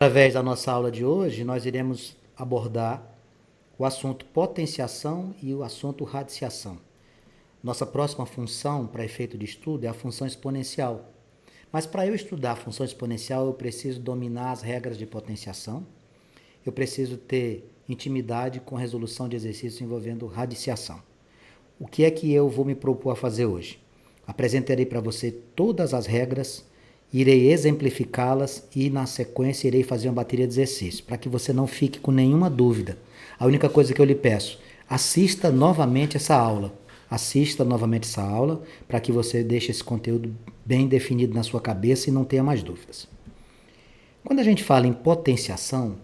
Através da nossa aula de hoje, nós iremos abordar o assunto potenciação e o assunto radiciação. Nossa próxima função para efeito de estudo é a função exponencial. Mas para eu estudar a função exponencial, eu preciso dominar as regras de potenciação, eu preciso ter intimidade com resolução de exercícios envolvendo radiciação. O que é que eu vou me propor a fazer hoje? Apresentarei para você todas as regras, irei exemplificá-las e, na sequência, irei fazer uma bateria de exercícios, para que você não fique com nenhuma dúvida. A única coisa que eu lhe peço, assista novamente essa aula. Assista novamente essa aula, para que você deixe esse conteúdo bem definido na sua cabeça e não tenha mais dúvidas. Quando a gente fala em potenciação,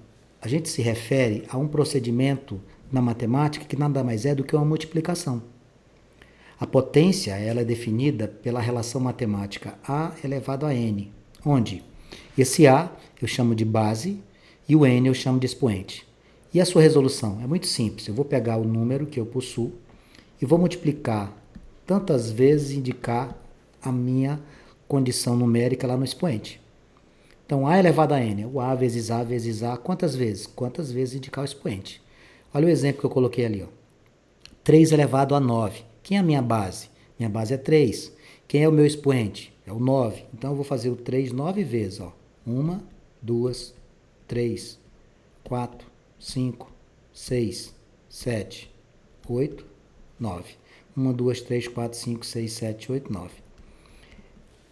a gente se refere a um procedimento na matemática que nada mais é do que uma multiplicação. A potência ela é definida pela relação matemática A elevado a N, onde esse A eu chamo de base e o N eu chamo de expoente. E a sua resolução? É muito simples. Eu vou pegar o número que eu possuo e vou multiplicar tantas vezes e indicar a minha condição numérica lá no expoente. Então, A elevado a N, o A vezes A vezes A, quantas vezes? Quantas vezes indicar o expoente? Olha o exemplo que eu coloquei ali, ó. 3 elevado a 9. Quem é a minha base? Minha base é 3. Quem é o meu expoente? É o 9. Então, eu vou fazer o 3 9 vezes. Ó. 1, 2, 3, 4, 5, 6, 7, 8, 9. 1, 2, 3, 4, 5, 6, 7, 8, 9.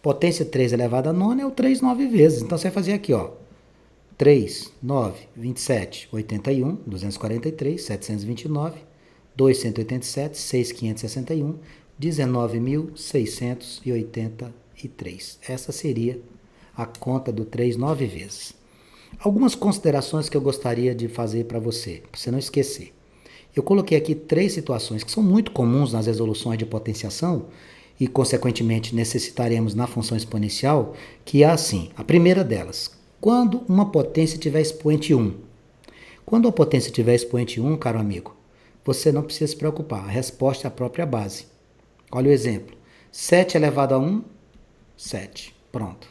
Potência 3 elevado a 9 é o 3 9 vezes. Então, você vai fazer aqui, ó. 3, 9, 27, 81, 243, 729, 2, 187, 6, 561, 19.683. Essa seria a conta do 3 9 vezes. Algumas considerações que eu gostaria de fazer para você não esquecer. Eu coloquei aqui 3 situações que são muito comuns nas resoluções de potenciação e, consequentemente, necessitaremos na função exponencial, que é assim. A primeira delas, quando uma potência tiver expoente 1. Quando a potência tiver expoente 1, caro amigo, você não precisa se preocupar. A resposta é a própria base. Olha o exemplo. 7 elevado a 1, 7. Pronto.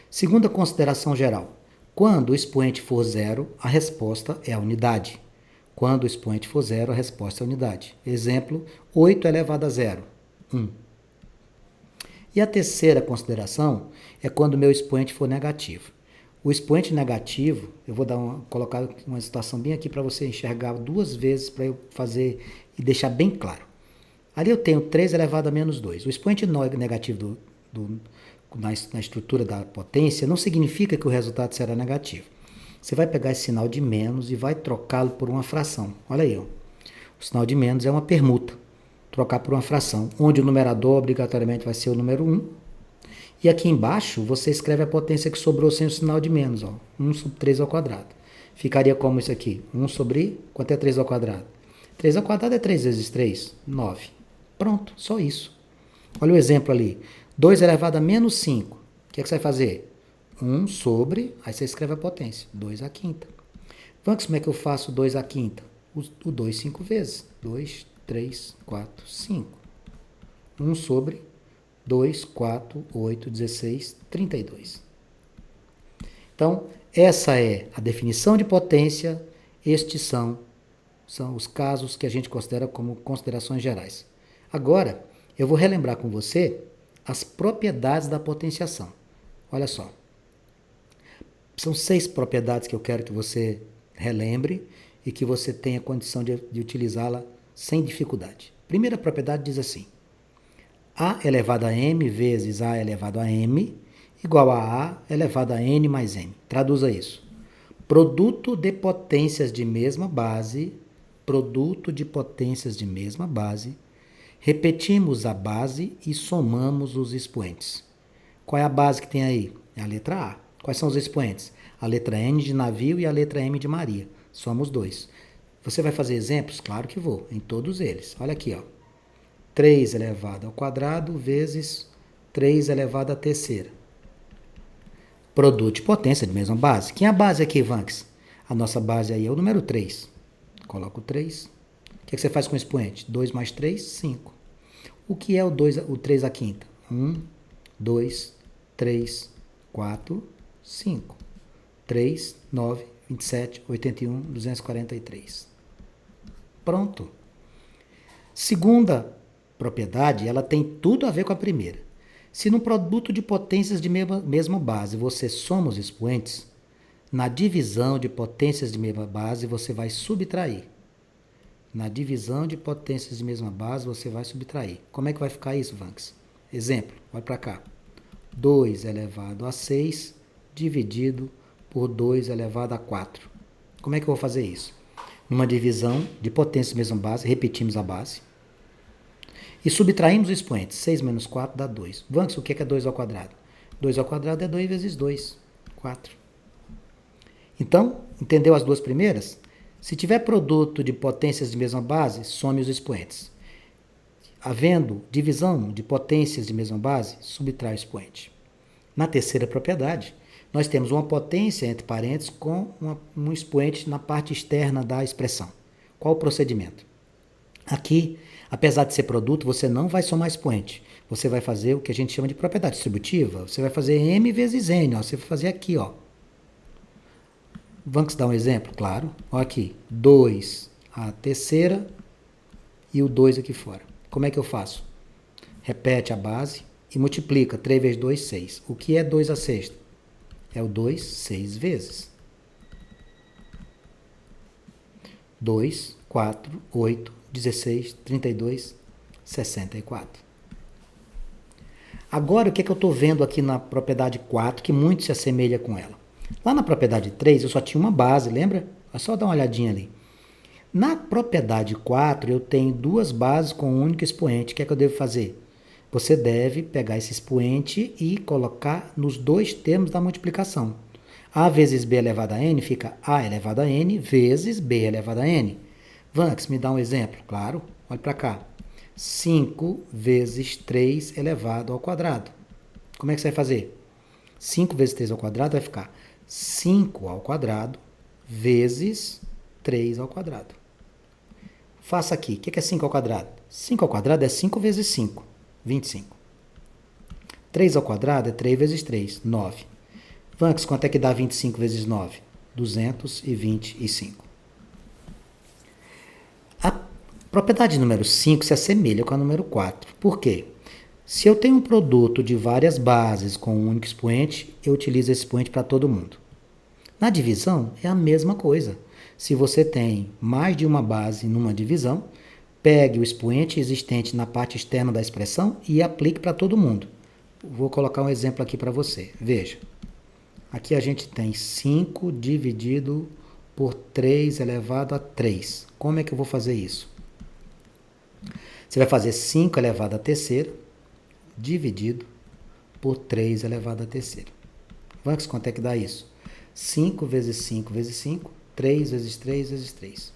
Segunda consideração geral. Quando o expoente for 0, a resposta é a unidade. Quando o expoente for 0, a resposta é a unidade. Exemplo, 8 elevado a 0, 1. E a terceira consideração é quando o meu expoente for negativo. O expoente negativo, eu vou colocar uma situação bem aqui para você enxergar 2 vezes para eu fazer e deixar bem claro. Ali eu tenho 3 elevado a menos 2. O expoente negativo na estrutura da potência não significa que o resultado será negativo. Você vai pegar esse sinal de menos e vai trocá-lo por uma fração. Olha aí, ó. O sinal de menos é uma permuta. Trocar por uma fração, onde o numerador obrigatoriamente vai ser o número 1. E aqui embaixo você escreve a potência que sobrou sem o sinal de menos. Ó. 1 sobre 3 ao quadrado. Ficaria como isso aqui? 1 sobre... Quanto é 3 ao quadrado? 3 ao quadrado é 3 vezes 3. 9. Pronto, só isso. Olha o exemplo ali. 2 elevado a menos 5. O que você vai fazer? 1 sobre... Aí você escreve a potência. 2 à quinta. Vamos, como é que eu faço 2 à quinta? O 2 5 vezes. 2, 3, 4, 5. 1 sobre 2, 4, 8, 16, 32. Então, essa é a definição de potência. Estes são os casos que a gente considera como considerações gerais. Agora, eu vou relembrar com você as propriedades da potenciação. Olha só. São 6 propriedades que eu quero que você relembre e que você tenha condição de utilizá-la sem dificuldade. Primeira propriedade diz assim: A elevado a m vezes A elevado a m igual a A elevado a n mais m. Traduza isso. Produto de potências de mesma base, repetimos a base e somamos os expoentes. Qual é a base que tem aí? É a letra A. Quais são os expoentes? A letra N de navio e a letra M de Maria. Somos 2. Você vai fazer exemplos? Claro que vou, em todos eles. Olha aqui, ó. 3 elevado ao quadrado vezes 3 elevado à terceira. Produto de potência de mesma base. Quem é a base aqui, Vanks? A nossa base aí é o número 3. Coloca o 3. O que você faz com o expoente? 2 mais 3, 5. O que é o 3 à quinta? 1, 2, 3, 4, 5. 3, 9, 27, 81, 243. Pronto. Segunda propriedade, ela tem tudo a ver com a primeira. Se num produto de potências de mesma base você soma os expoentes, na divisão de potências de mesma base você vai subtrair. Na divisão de potências de mesma base você vai subtrair. Como é que vai ficar isso, Vanks? Exemplo, olha para cá. 2 elevado a 6 dividido por 2 elevado a 4. Como é que eu vou fazer isso? Numa divisão de potências de mesma base, repetimos a base. E subtraímos os expoentes. 6 menos 4 dá 2. Vanks, o que é 2 ao quadrado? 2 ao quadrado é 2 vezes 2, 4. Então, entendeu as duas primeiras? Se tiver produto de potências de mesma base, some os expoentes. Havendo divisão de potências de mesma base, subtrai o expoente. Na terceira propriedade, nós temos uma potência entre parênteses com um expoente na parte externa da expressão. Qual o procedimento? Aqui, apesar de ser produto, você não vai somar expoente. Você vai fazer o que a gente chama de propriedade distributiva. Você vai fazer m vezes n. Ó. Você vai fazer aqui. Ó. Vamos dar um exemplo? Claro. Olha aqui. 2 a terceira e o 2 aqui fora. Como é que eu faço? Repete a base e multiplica. 3 vezes 2, 6. O que é 2 a sexta? É o 2, 6 vezes. 2, 4, 8, 16, 32, 64. Agora, o que é que eu estou vendo aqui na propriedade 4, que muito se assemelha com ela? Lá na propriedade 3, eu só tinha uma base, lembra? É só dar uma olhadinha ali. Na propriedade 4, eu tenho duas bases com um único expoente. O que é que eu devo fazer? Você deve pegar esse expoente e colocar nos dois termos da multiplicação. A vezes b elevado a n fica a elevado a n vezes b elevado a n. Vanks, me dá um exemplo? Claro, olha para cá. 5 vezes 3 elevado ao quadrado. Como é que você vai fazer? 5 vezes 3 ao quadrado vai ficar 5 ao quadrado vezes 3 ao quadrado. Faça aqui. O que é 5 ao quadrado? 5 ao quadrado é 5 vezes 5, 25. 3 ao quadrado é 3 vezes 3, 9. Vanks, quanto é que dá 25 vezes 9? 225. A propriedade número 5 se assemelha com a número 4. Por quê? Se eu tenho um produto de várias bases com um único expoente, eu utilizo esse expoente para todo mundo. Na divisão, é a mesma coisa. Se você tem mais de uma base numa divisão, pegue o expoente existente na parte externa da expressão e aplique para todo mundo. Vou colocar um exemplo aqui para você. Veja. Aqui a gente tem 5 dividido por 3 elevado a 3. Como é que eu vou fazer isso? Você vai fazer 5 elevado a terceira dividido por 3 elevado a terceira. Vanks, quanto é que dá isso? 5 vezes 5 vezes 5, 3 vezes 3 vezes 3.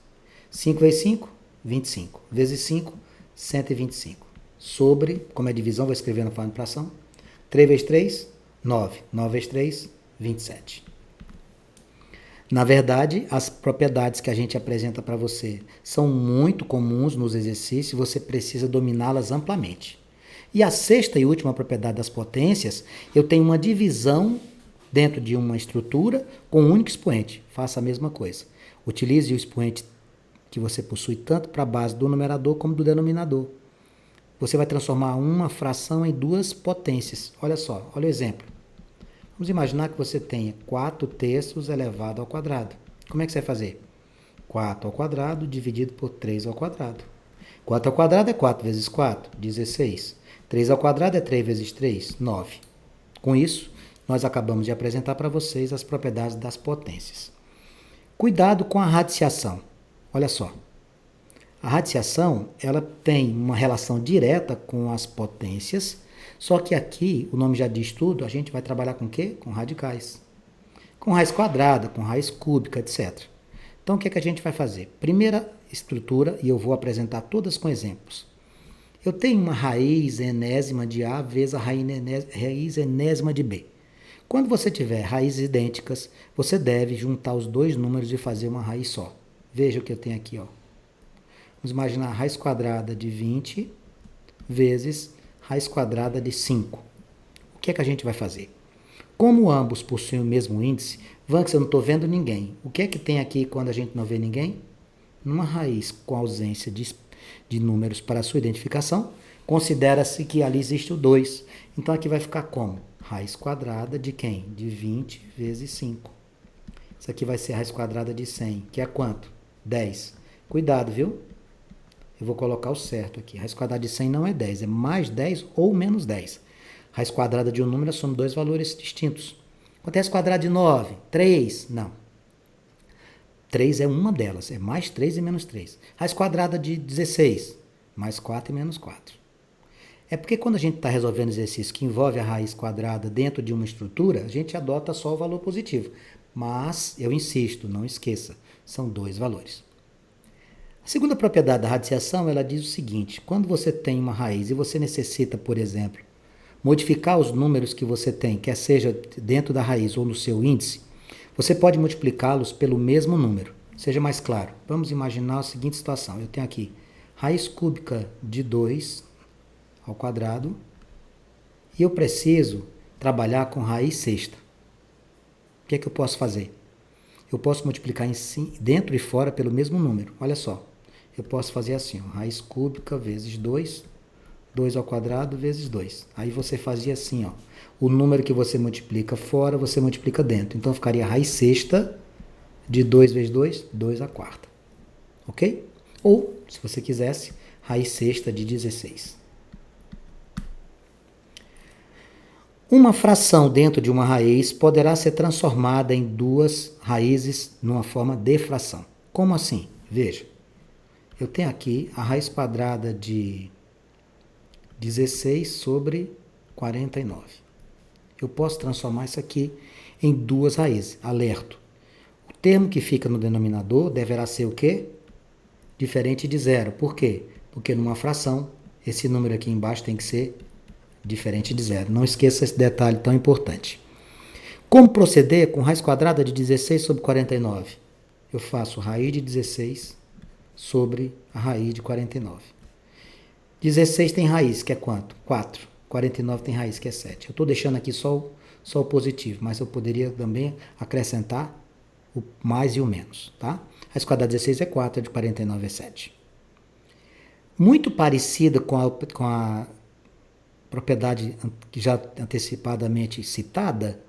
5 vezes 5, 25. Vezes 5, 125. Sobre, como é divisão, vou escrever na forma de fração. 3 vezes 3, 9. 9 vezes 3, 27. Na verdade, as propriedades que a gente apresenta para você são muito comuns nos exercícios e você precisa dominá-las amplamente. E a sexta e última propriedade das potências, eu tenho uma divisão dentro de uma estrutura com um único expoente. Faça a mesma coisa. Utilize o expoente que você possui tanto para a base do numerador como do denominador. Você vai transformar uma fração em duas potências. Olha só, olha o exemplo. Vamos imaginar que você tenha 4 terços elevado ao quadrado. Como é que você vai fazer? 4 ao quadrado dividido por 3 ao quadrado. 4 ao quadrado é 4 vezes 4, 16. 3 ao quadrado é 3 vezes 3, 9. Com isso, nós acabamos de apresentar para vocês as propriedades das potências. Cuidado com a radiciação. Olha só. A radiciação, ela tem uma relação direta com as potências, só que aqui, o nome já diz tudo, a gente vai trabalhar com o quê? Com radicais. Com raiz quadrada, com raiz cúbica, etc. Então, o que é que a gente vai fazer? Primeira estrutura, e eu vou apresentar todas com exemplos. Eu tenho uma raiz enésima de A vezes a raiz enésima de B. Quando você tiver raízes idênticas, você deve juntar os dois números e fazer uma raiz só. Veja o que eu tenho aqui. Ó. Vamos imaginar a raiz quadrada de 20 vezes raiz quadrada de 5. O que é que a gente vai fazer? Como ambos possuem o mesmo índice, Vanks, eu não estou vendo ninguém. O que é que tem aqui quando a gente não vê ninguém? Numa raiz com ausência de números para sua identificação, considera-se que ali existe o 2. Então aqui vai ficar como? Raiz quadrada de quem? De 20 vezes 5. Isso aqui vai ser a raiz quadrada de 100, que é quanto? 10. Cuidado, viu? Eu vou colocar o certo aqui. Raiz quadrada de 100 não é 10, é mais 10 ou menos 10. Raiz quadrada de um número são dois valores distintos. Quanto é raiz quadrada de 9? 3? Não. 3 é uma delas, é mais 3 e menos 3. Raiz quadrada de 16, mais 4 e menos 4. É porque quando a gente está resolvendo exercício que envolve a raiz quadrada dentro de uma estrutura, a gente adota só o valor positivo. Mas, eu insisto, não esqueça, são dois valores. A segunda propriedade da radiciação, ela diz o seguinte: quando você tem uma raiz e você necessita, por exemplo, modificar os números que você tem, quer seja dentro da raiz ou no seu índice, você pode multiplicá-los pelo mesmo número. Seja mais claro, vamos imaginar a seguinte situação. Eu tenho aqui raiz cúbica de 2 ao quadrado e eu preciso trabalhar com raiz sexta. O que é que eu posso fazer? Eu posso multiplicar dentro e fora pelo mesmo número. Olha só, eu posso fazer assim, ó, raiz cúbica vezes 2, 2 ao quadrado vezes 2. Aí você fazia assim, ó, o número que você multiplica fora, você multiplica dentro. Então ficaria raiz sexta de 2 vezes 2, 2 à quarta. Ok? Ou, se você quisesse, raiz sexta de 16. Uma fração dentro de uma raiz poderá ser transformada em duas raízes numa forma de fração. Como assim? Veja, eu tenho aqui a raiz quadrada de 16 sobre 49. Eu posso transformar isso aqui em duas raízes. Alerto. O termo que fica no denominador deverá ser o quê? Diferente de zero. Por quê? Porque numa fração, esse número aqui embaixo tem que ser diferente de zero. Não esqueça esse detalhe tão importante. Como proceder com raiz quadrada de 16 sobre 49? Eu faço raiz de 16 sobre a raiz de 49. 16 tem raiz, que é quanto? 4. 49 tem raiz, que é 7. Eu estou deixando aqui só o positivo, mas eu poderia também acrescentar o mais e o menos, tá? Raiz quadrada de 16 é 4, a de 49 é 7. Muito parecida com a propriedade que já antecipadamente citada,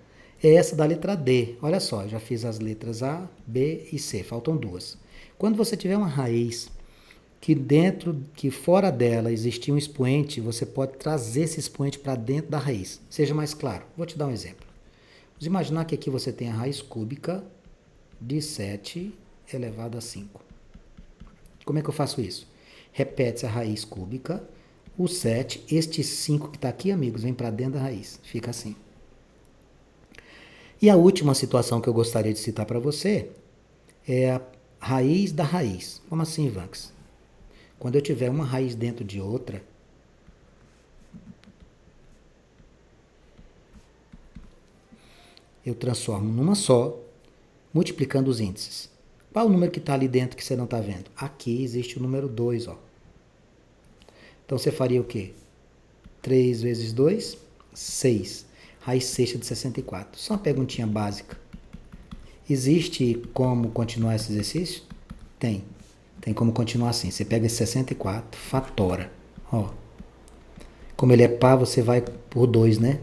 é essa da letra D. Olha só, já fiz as letras A, B e C, faltam duas. Quando você tiver uma raiz que fora dela existia um expoente, você pode trazer esse expoente para dentro da raiz. Seja mais claro. Vou te dar um exemplo. Vamos imaginar que aqui você tem a raiz cúbica de 7 elevado a 5. Como é que eu faço isso? Repete-se a raiz cúbica, o 7, este 5 que está aqui, amigos, vem para dentro da raiz. Fica assim. E a última situação que eu gostaria de citar para você é a raiz da raiz. Como assim, Vanks? Quando eu tiver uma raiz dentro de outra, eu transformo numa só, multiplicando os índices. Qual é o número que está ali dentro que você não está vendo? Aqui existe o número 2, ó. Então você faria o quê? 3 vezes 2, 6. Raiz sexta de 64. Só uma perguntinha básica. Existe como continuar esse exercício? Tem. Tem como continuar assim. Você pega esse 64, fatora. Ó. Como ele é par, você vai por 2, né?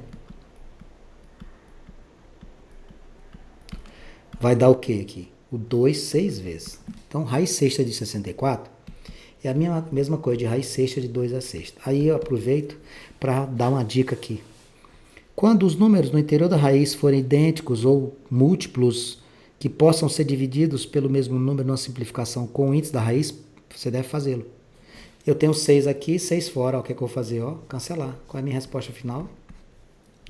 Vai dar o que aqui? O 2, 6 vezes. Então, raiz sexta de 64 é a mesma coisa de raiz sexta de 2 a sexta. Aí eu aproveito para dar uma dica aqui. Quando os números no interior da raiz forem idênticos ou múltiplos que possam ser divididos pelo mesmo número numa simplificação com o índice da raiz, você deve fazê-lo. Eu tenho 6 aqui, 6 fora. O que é que eu vou fazer? Ó, cancelar. Qual é a minha resposta final?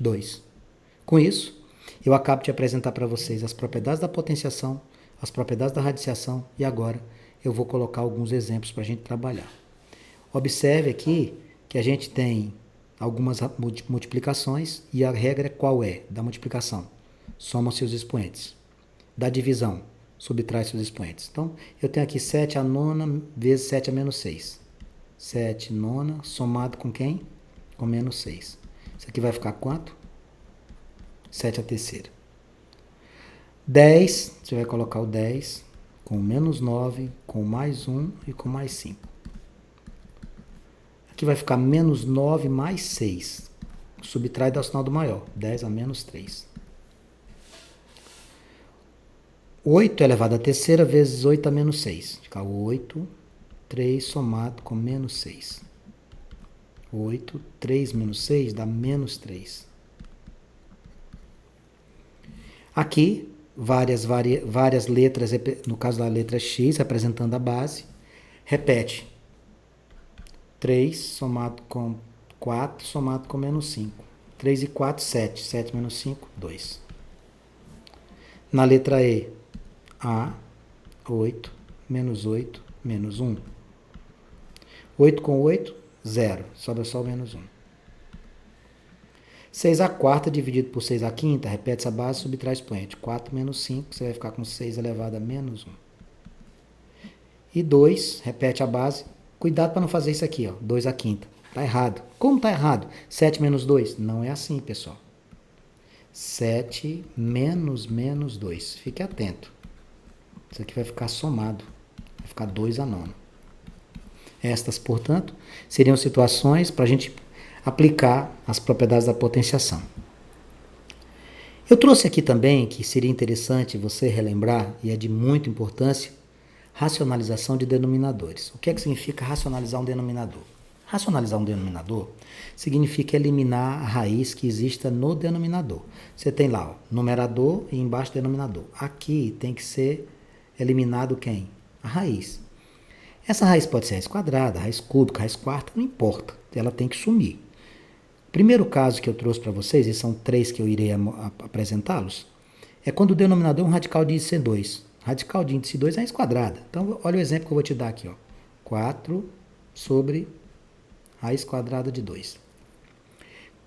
2. Com isso, eu acabo de apresentar para vocês as propriedades da potenciação, as propriedades da radiciação e agora eu vou colocar alguns exemplos para a gente trabalhar. Observe aqui que a gente tem algumas multiplicações e a regra qual é da multiplicação? Soma seus expoentes. Da divisão, subtrai seus expoentes. Então, eu tenho aqui 7 a nona vezes 7 a menos 6. 7 nona somado com quem? Com menos 6. Isso aqui vai ficar quanto? 7 a terceira. 10, você vai colocar o 10 com menos 9, com mais 1 e com mais 5. Aqui vai ficar menos 9 mais 6. Subtrai dá o sinal do maior. 10 a menos 3. 8 elevado à terceira vezes 8 a menos 6. Fica 8, 3 somado com menos 6. 8, 3 menos 6 dá menos 3. Aqui, várias letras, no caso da letra X, representando a base. Repete. 3 somado com 4 somado com menos 5. 3 e 4, 7. 7 menos 5, 2. Na letra E, A, 8, menos 8, menos 1. 8 com 8, 0. Sobra só o menos 1. 6 a quarta dividido por 6 a quinta, repete essa base, subtrai expoente. 4 menos 5, você vai ficar com 6 elevado a menos 1. E 2, repete a base. Cuidado para não fazer isso aqui, ó, 2 a quinta. Está errado. Como está errado? 7 menos 2? Não é assim, pessoal. 7 menos 2. Fique atento. Isso aqui vai ficar somado. Vai ficar 2 a nona. Estas, portanto, seriam situações para a gente aplicar as propriedades da potenciação. Eu trouxe aqui também, que seria interessante você relembrar, e é de muita importância, racionalização de denominadores. O que é que significa racionalizar um denominador? Racionalizar um denominador significa eliminar a raiz que exista no denominador. Você tem lá, ó, numerador e embaixo denominador. Aqui tem que ser eliminado quem? A raiz. Essa raiz pode ser raiz quadrada, raiz cúbica, raiz quarta, não importa. Ela tem que sumir. O primeiro caso que eu trouxe para vocês, e são 3 que eu irei apresentá-los, é quando o denominador é um radical de índice 2. Radical de índice 2 é raiz quadrada. Então, olha o exemplo que eu vou te dar aqui. Ó. 4 sobre raiz quadrada de 2.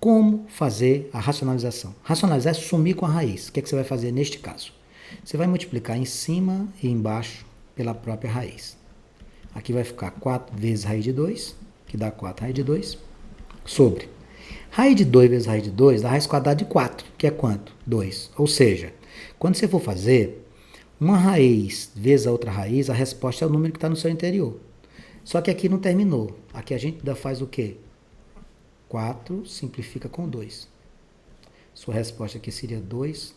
Como fazer a racionalização? Racionalizar é sumir com a raiz. O que é que você vai fazer neste caso? Você vai multiplicar em cima e embaixo pela própria raiz. Aqui vai ficar 4 vezes raiz de 2, que dá 4 raiz de 2, sobre raiz de 2 vezes raiz de 2 dá raiz quadrada de 4, que é quanto? 2. Ou seja, quando você for fazer uma raiz vezes a outra raiz, a resposta é o número que está no seu interior. Só que aqui não terminou. Aqui a gente ainda faz o quê? 4 simplifica com 2. Sua resposta aqui seria 2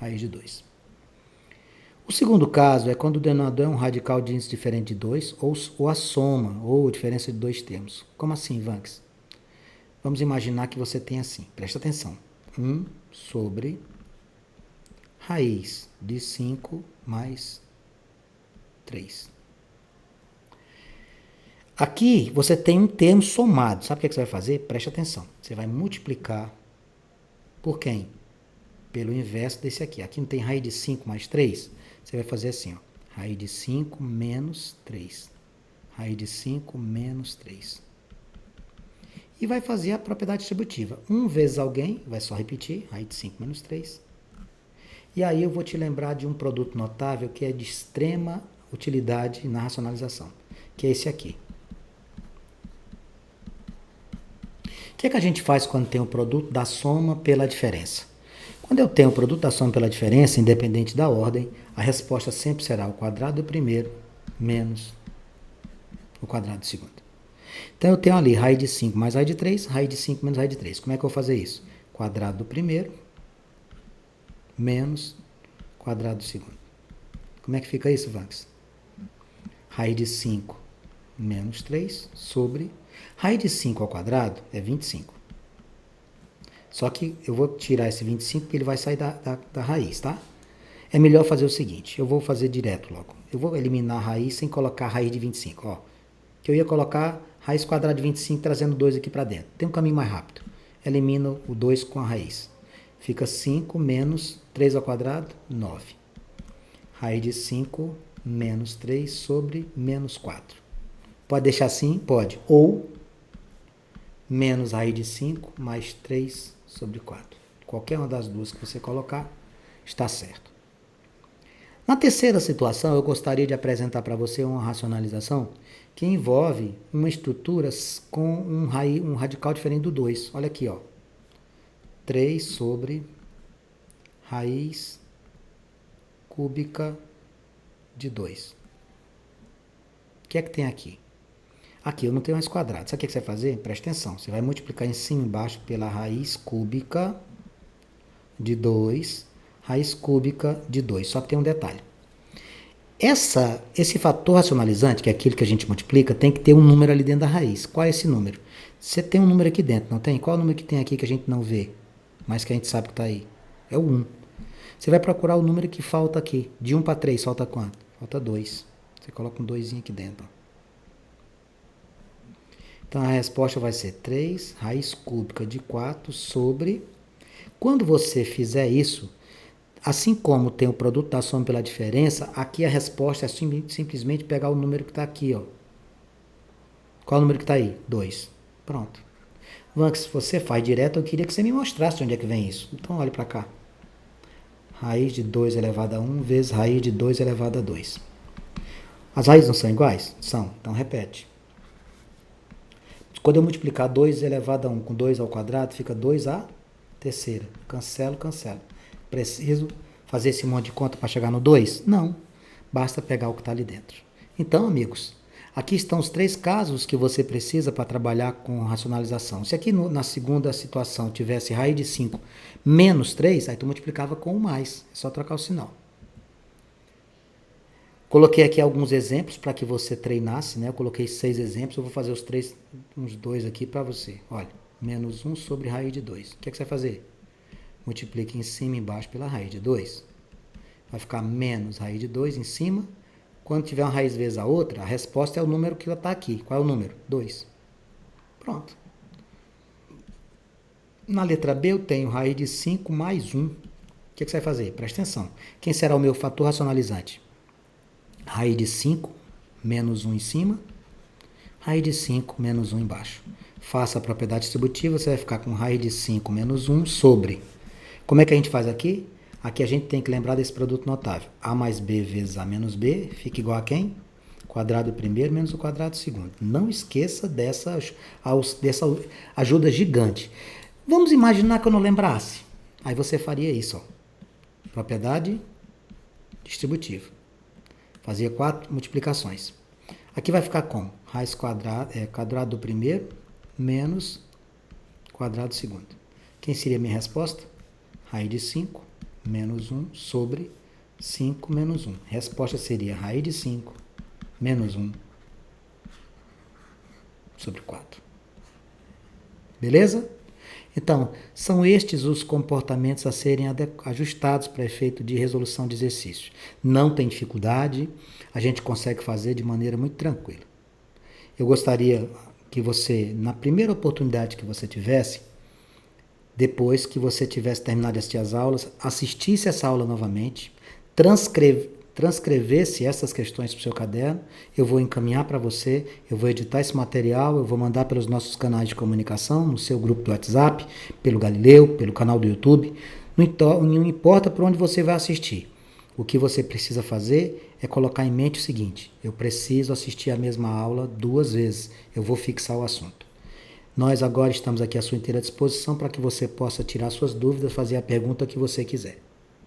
raiz de 2. O segundo caso é quando o denominador é um radical de índice diferente de 2 ou a soma ou a diferença de 2 termos. Como assim, Vanks? Vamos imaginar que você tem assim, presta atenção, 1 sobre raiz de 5 mais 3. Aqui você tem um termo somado. Sabe o que você vai fazer? Preste atenção. Você vai multiplicar por quem? Pelo inverso desse aqui. Aqui não tem raiz de 5 mais 3? Você vai fazer assim, ó. Raiz de 5 menos 3. Raiz de 5 menos 3. E vai fazer a propriedade distributiva. 1 vezes alguém, vai só repetir, raiz de 5 menos 3. E aí eu vou te lembrar de um produto notável que é de extrema utilidade na racionalização, que é esse aqui. O que é que a gente faz quando tem o produto da soma pela diferença? Quando eu tenho o produto da soma pela diferença, independente da ordem, a resposta sempre será o quadrado do primeiro menos o quadrado do segundo. Então eu tenho ali raiz de 5 mais raiz de 3, raiz de 5 menos raiz de 3. Como é que eu vou fazer isso? Quadrado do primeiro menos quadrado do segundo. Como é que fica isso, Vanks? Raiz de 5 menos 3 sobre... Raiz de 5 ao quadrado é 25. Só que eu vou tirar esse 25 porque ele vai sair da raiz, tá? É melhor fazer o seguinte, eu vou fazer direto logo. Eu vou eliminar a raiz sem colocar a raiz de 25, ó. Que eu ia colocar raiz quadrada de 25 trazendo 2 aqui para dentro. Tem um caminho mais rápido. Elimino o 2 com a raiz. Fica 5 menos 3 ao quadrado, 9. Raiz de 5 menos 3 sobre menos 4. Pode deixar assim? Pode. Ou menos raiz de 5 mais 3 sobre 4. Qualquer uma das duas que você colocar, está certo. Na terceira situação, eu gostaria de apresentar para você uma racionalização que envolve uma estrutura com um radical diferente do 2. Olha aqui, ó. 3 sobre raiz cúbica de 2. O que é que tem aqui? Aqui eu não tenho raiz quadrada. Sabe o que você vai fazer? Presta atenção. Você vai multiplicar em cima e embaixo pela raiz cúbica de 2, raiz cúbica de 2. Só que tem um detalhe. Esse fator racionalizante, que é aquilo que a gente multiplica, tem que ter um número ali dentro da raiz. Qual é esse número? Você tem um número aqui dentro, não tem? Qual é o número que tem aqui que a gente não vê, mas que a gente sabe que está aí? É o 1. Você vai procurar o número que falta aqui. De 1 para 3, falta quanto? Falta 2. Você coloca um 2 aqui dentro. Então a resposta vai ser 3 raiz cúbica de 4 sobre... Quando você fizer isso, assim como tem o produto da soma pela diferença, aqui a resposta é simplesmente pegar o número que está aqui. Ó. Qual é o número que está aí? 2. Pronto. Vanx, se você faz direto, eu queria que você me mostrasse onde é que vem isso. Então olhe para cá. Raiz de 2 elevado a 1 vezes raiz de 2 elevado a 2. As raízes não são iguais? São. Então repete. Quando eu multiplicar 2 elevado a 1 com 2 ao quadrado, fica 2 a terceira. Cancelo, cancelo. Preciso fazer esse monte de conta para chegar no 2? Não. Basta pegar o que está ali dentro. Então, amigos, aqui estão os 3 casos que você precisa para trabalhar com racionalização. Se aqui na segunda situação tivesse raiz de 5 menos 3, aí tu multiplicava com 1 mais. É só trocar o sinal. Coloquei aqui alguns exemplos para que você treinasse, né? Eu coloquei 6 exemplos, eu vou fazer uns 2 aqui para você. Olha, menos 1 sobre raiz de 2. O que é que você vai fazer? Multiplique em cima e embaixo pela raiz de 2. Vai ficar menos raiz de 2 em cima. Quando tiver uma raiz vezes a outra, a resposta é o número que está aqui. Qual é o número? 2. Pronto. Na letra B eu tenho raiz de 5 mais 1. O que é que você vai fazer? Presta atenção. Quem será o meu fator racionalizante? Raiz de 5 menos 1 em cima, raiz de 5 menos 1 embaixo. Faça a propriedade distributiva, você vai ficar com raiz de 5 menos 1 sobre. Como é que a gente faz aqui? Aqui a gente tem que lembrar desse produto notável. A mais B vezes A menos B fica igual a quem? Quadrado primeiro menos o quadrado segundo. Não esqueça dessa ajuda gigante. Vamos imaginar que eu não lembrasse. Aí você faria isso. Ó. Propriedade distributiva. Fazia 4 multiplicações. Aqui vai ficar como? Raiz quadrado do primeiro menos quadrado do segundo. Quem seria a minha resposta? Raiz de 5 menos 1 sobre 5 menos 1. Resposta seria raiz de 5 menos 1 sobre 4. Beleza? Então, são estes os comportamentos a serem ajustados para efeito de resolução de exercício. Não tem dificuldade, a gente consegue fazer de maneira muito tranquila. Eu gostaria que você, na primeira oportunidade que você tivesse, depois que você tivesse terminado de assistir as aulas, assistisse essa aula novamente, transcrevesse essas questões para o seu caderno, eu vou encaminhar para você, eu vou editar esse material, eu vou mandar pelos nossos canais de comunicação, no seu grupo do WhatsApp, pelo Galileu, pelo canal do YouTube, não importa por onde você vai assistir. O que você precisa fazer é colocar em mente o seguinte, eu preciso assistir a mesma aula 2 vezes, eu vou fixar o assunto. Nós agora estamos aqui à sua inteira disposição para que você possa tirar suas dúvidas, fazer a pergunta que você quiser.